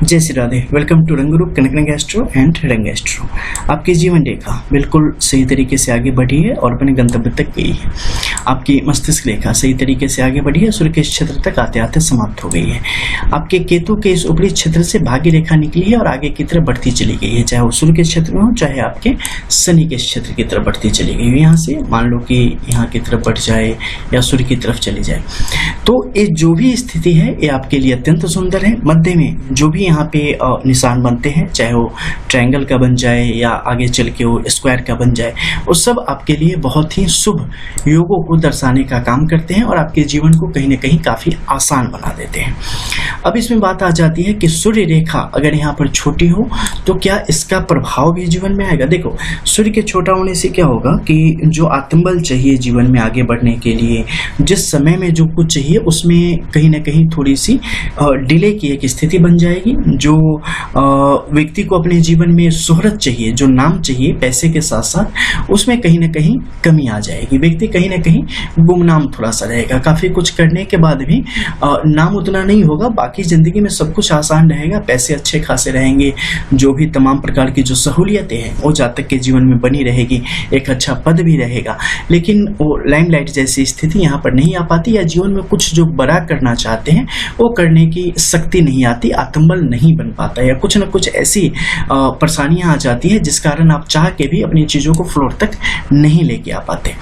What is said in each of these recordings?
जय Shri Radhe. Welcome to Rangroop Kanak Astro and Rang Astro. आपकी जीवन रेखा बिल्कुल सही तरीके से आगे बढ़ी है और अपने गंतव्य तक गई है। आपकी मस्तिष्क रेखा सही तरीके से आगे बढ़ी है, सूर्य के क्षेत्र तक आते आते समाप्त हो गई है। आपके केतु के इस ऊपरी क्षेत्र से भाग्य रेखा निकली है और आगे की तरफ बढ़ती चली गई है, चाहे वो सूर्य के क्षेत्र में हो चाहे आपके शनि के क्षेत्र की तरफ बढ़ती चली गई हो। यहाँ से मान लो कि यहाँ की तरफ बढ़ जाए या सूर्य की तरफ चली जाए, तो ये जो भी स्थिति है ये आपके लिए अत्यंत सुंदर है। मध्य में जो भी यहाँ पे निशान बनते हैं, चाहे वो ट्रायंगल का बन जाए या आगे चल के वो स्क्वायर का बन जाए, वो सब आपके लिए बहुत ही शुभ योगों को दर्शाने का काम करते हैं और आपके जीवन को कहीं ना कहीं काफी आसान बना देते हैं। अब इसमें बात आ जाती है कि सूर्य रेखा अगर यहाँ पर छोटी हो तो क्या इसका प्रभाव भी जीवन में आएगा। देखो, सूर्य के छोटा होने से क्या होगा कि जो आत्मबल चाहिए जीवन में आगे बढ़ने के लिए, जिस समय में जो कुछ चाहिए उसमें कहीं ना कहीं थोड़ी सी डिले की एक स्थिति बन जाएगी। जो व्यक्ति को अपने जीवन में शोहरत चाहिए, जो नाम चाहिए पैसे के साथ साथ, उसमें कहीं ना कहीं कमी आ जाएगी। व्यक्ति कहीं ना कहीं गुमनाम थोड़ा सा रहेगा। काफी कुछ करने के बाद भी नाम उतना नहीं होगा, बाकी जिंदगी में सब कुछ आसान रहेगा, पैसे अच्छे खासे रहेंगे, जो भी तमाम प्रकार की जो सहूलियतें हैं वो जातक के जीवन में बनी रहेगी, एक अच्छा पद भी रहेगा। लेकिन वो लाइमलाइट जैसी स्थिति यहाँ पर नहीं आ पाती, या जीवन में कुछ जो बड़ा करना चाहते हैं वो करने की शक्ति नहीं आती, आत्मबल नहीं बन पाता, या कुछ न कुछ ऐसी परेशानियां आ जाती है जिस कारण आप चाह के भी अपनी चीजों को फ्लोर तक नहीं लेके आ पाते।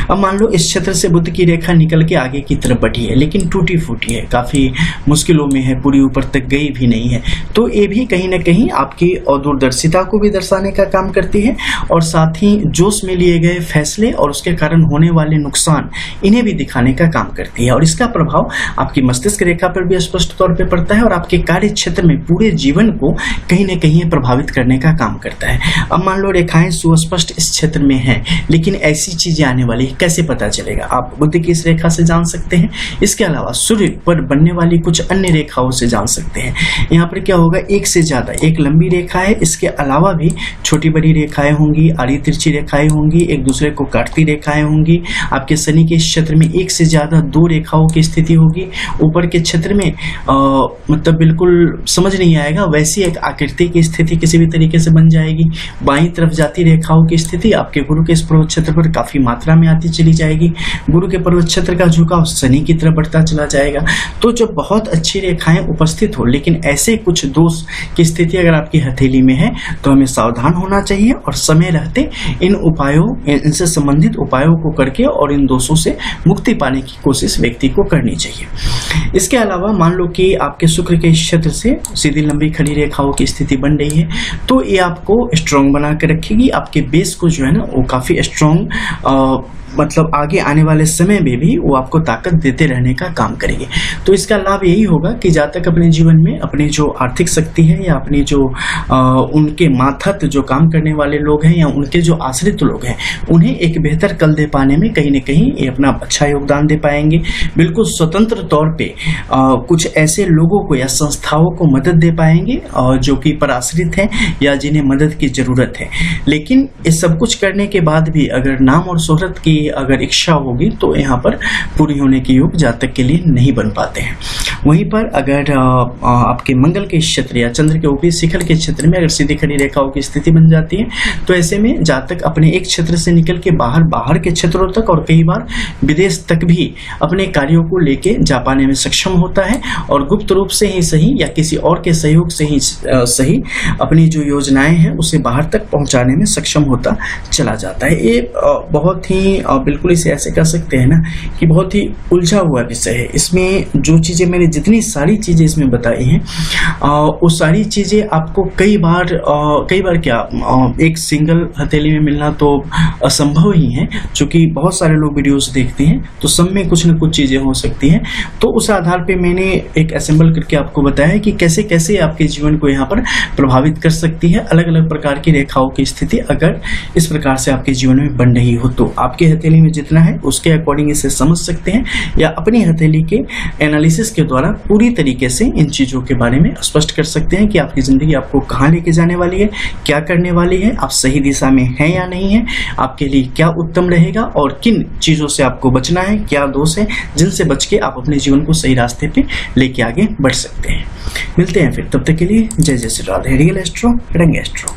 अब मान लो इस क्षेत्र से बुध की रेखा निकल के आगे की तरफ बढ़ी है, लेकिन टूटी फूटी है, काफी मुश्किलों में है, पूरी ऊपर तक गई भी नहीं है, तो ये भी कहीं ना कहीं आपकी दूरदर्शिता को भी दर्शाने का काम करती है और साथ ही जोश में लिए गए फैसले और उसके कारण होने वाले नुकसान, इन्हें भी दिखाने का काम करती है। और इसका प्रभाव आपकी मस्तिष्क रेखा पर भी स्पष्ट तौर पर पड़ता है और आपके कार्य क्षेत्र में पूरे जीवन को कहीं ना कहीं प्रभावित करने का काम करता है। अब मान लो रेखाएं सुस्पष्ट इस क्षेत्र में हैं, लेकिन ऐसी चीजें आने वाली कैसे पता चलेगा? आप बुध की इस रेखा से जान सकते हैं, इसके अलावा सूर्य पर बनने वाली कुछ अन्य रेखाओं से जान सकते हैं। यहाँ पर क्या होगा, एक से ज्यादा, एक लंबी रेखा है, इसके अलावा भी छोटी बड़ी रेखाएं होंगी, आड़ी तिरछी रेखाएं होंगी, एक दूसरे को काटती रेखाएं होंगी। आपके शनि के क्षेत्र में एक से ज्यादा दो रेखाओं की स्थिति होगी। ऊपर के क्षेत्र में मतलब बिल्कुल समझ नहीं आएगा, वैसी एक आकृति की स्थिति किसी भी तरीके से बन जाएगी। बाईं तरफ जाती रेखाओं की स्थिति आपके गुरु के इस पर्वत क्षेत्र पर काफी मात्रा में आती चली जाएगी। गुरु के पर्वत क्षेत्र का झुकाव शनि की तरफ बढ़ता चला जाएगा। तो जब बहुत अच्छी रेखाएं उपस्थित हो, लेकिन ऐसे कुछ दोष की स्थिति अगर आपकी हथेली में है, तो हमें सावधान होना चाहिए और समय रहते इन उपायों, इनसे संबंधित उपायों को करके और इन दोषों से मुक्ति पाने की कोशिश व्यक्ति को करनी चाहिए। इसके अलावा मान लो कि आपके शुक्र के क्षेत्र से सीधी लंबी खड़ी रेखाओं की स्थिति बन रही है, तो ये आपको स्ट्रॉन्ग बना के रखेगी। आपके बेस को जो है ना वो काफी स्ट्रॉन्ग, मतलब आगे आने वाले समय में भी वो आपको ताकत देते रहने का काम करेंगे। तो इसका लाभ यही होगा कि जब तक अपने जीवन में अपनी जो आर्थिक शक्ति है या अपनी जो उनके माथत जो काम करने वाले लोग हैं या उनके जो आश्रित लोग हैं, उन्हें एक बेहतर कल दे पाने में कहीं न कहीं ये अपना अच्छा योगदान दे पाएंगे। बिल्कुल स्वतंत्र तौर पे कुछ ऐसे लोगों को या संस्थाओं को मदद दे पाएंगे जो कि पराश्रित हैं या जिन्हें मदद की जरूरत है। लेकिन ये सब कुछ करने के बाद भी अगर नाम और शोहरत की अगर इच्छा होगी तो यहाँ पर पूरी होने के योग जातक के लिए नहीं बन पाते हैं। वहीं पर अगर आपके मंगल के क्षेत्र या चंद्र के ऊपरी शिखर के क्षेत्र में अगर सीधी खड़ी रेखाओं की स्थिति बन जाती है, तो ऐसे में जातक अपने एक क्षेत्र से निकल के बाहर के क्षेत्रों तक और कई बार विदेश तक भी अपने कार्यों को लेके जा पाने में सक्षम होता है और गुप्त रूप से ही सही या किसी और के सहयोग से ही सही अपनी जो योजनाएं हैं उसे बाहर तक पहुंचाने में सक्षम होता चला जाता है। ये बहुत ही बिल्कुल इसे ऐसे कह सकते हैं ना कि बहुत ही उलझा हुआ विषय है। इसमें जो चीजें मैंने जितनी सारी चीजें इसमें बताई हैं, वो सारी चीजें आपको कई बार क्या एक सिंगल हथेली में मिलना तो असंभव ही है, क्योंकि बहुत सारे लोग वीडियोस देखते हैं तो सब में कुछ न कुछ चीजें हो सकती हैं। तो उस आधार पे मैंने एक असेंबल करके आपको बताया है कि कैसे कैसे आपके जीवन को यहाँ पर प्रभावित कर सकती है अलग अलग प्रकार की रेखाओं की स्थिति अगर इस प्रकार से आपके जीवन में बन रही हो। तो आपके हथेली में जितना है उसके अकॉर्डिंग इसे समझ सकते हैं, या अपनी हथेली के एनालिसिस के द्वारा पूरी तरीके से इन चीज़ों के बारे में स्पष्ट कर सकते हैं कि आपकी ज़िंदगी आपको कहाँ लेके जाने वाली है, क्या करने वाली है, आप सही दिशा में हैं या नहीं है, आपके लिए क्या उत्तम रहेगा और किन चीज़ों से आपको बचना है, क्या दोष है जिनसे बच के आप अपने जीवन को सही रास्ते पे लेके आगे बढ़ सकते हैं। मिलते हैं फिर, तब तक के लिए जय जय श्री राधे। रियल एस्ट्रो, रंग एस्ट्रो।